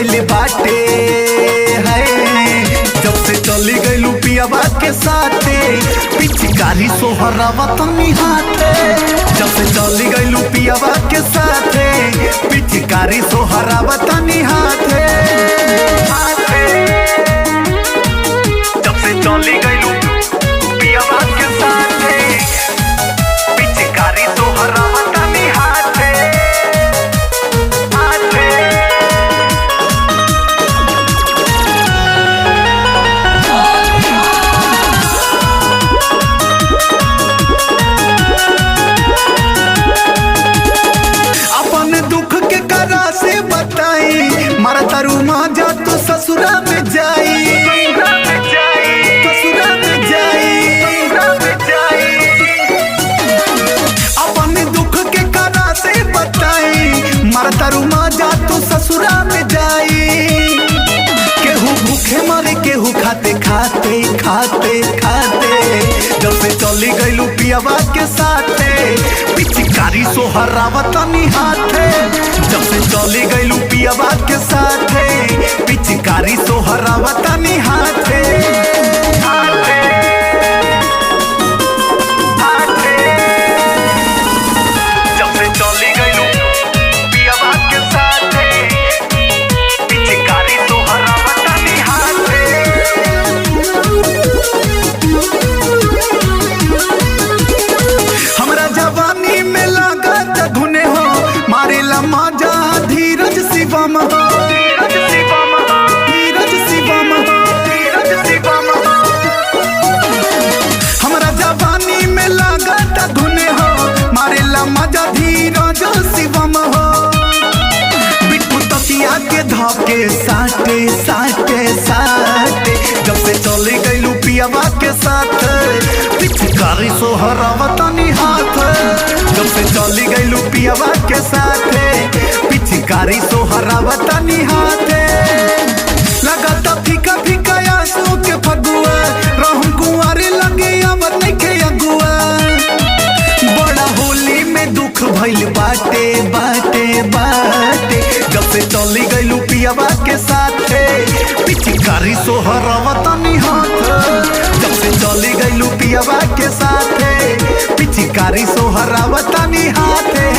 भइले बाटे है। जब से चली गइलू पियावा के साथे पिचकारी सोहरावा तनी हाथे। जब से चली गइलू पियावा के साथे पिचकारी सोहरावा तनी हाथे। जब से चली गइलू पियावा के साथे पिचकारी सोहरावा तनी हाथे। मारा तारू माँ जा तो ससुरा में जाई, ससुरा में जाई। अपने दुख के करा से बताई मारा तारू माँ जा तो ससुरा में जाई। केहू भूखे मरे केहू खाते खाते खाते खाते। जब से चली गइलू पियावा के साथे पिचकारी सोहरावा तनी हाथे। जब से चली गइलू पियावा के साथे पिचकारी सोहरावा तनी हाथे। जब से चली गइलू पियावा के साथे पिचकारी सोहरावा तनी हाथे। हमरा जवानी में लगा धुने हो मारेला मजा धीरज शिवम, धीरज शिवम, धीरज शिवम, धीरज शिवम। हमरा जवानी में लगा धुने हो मारेला मजा धीरज शिवम हो। बिट्टू तकिया के धके साटे साटे साटे। जब से चली गइलू पियावा के साथ पिचकारी सोहरावा तनी हाथ। जब से चली गइलू पियावा के साथे पिचकारी सोहरावा तनी हाथे। लगाता फीका फीका आंसू के फगुआ रहम कुंवारे लगे अमर नइखे अगुआ। बड़ा होली में दुख भइल बाटे बाटे बाटे। जब से चली गइलू पियावा के साथे पिचकारी सोहरावा तनी हाथ। जब से चली गइलू पियावा के साथे पिचकारी सोहरावा तनी हाथे।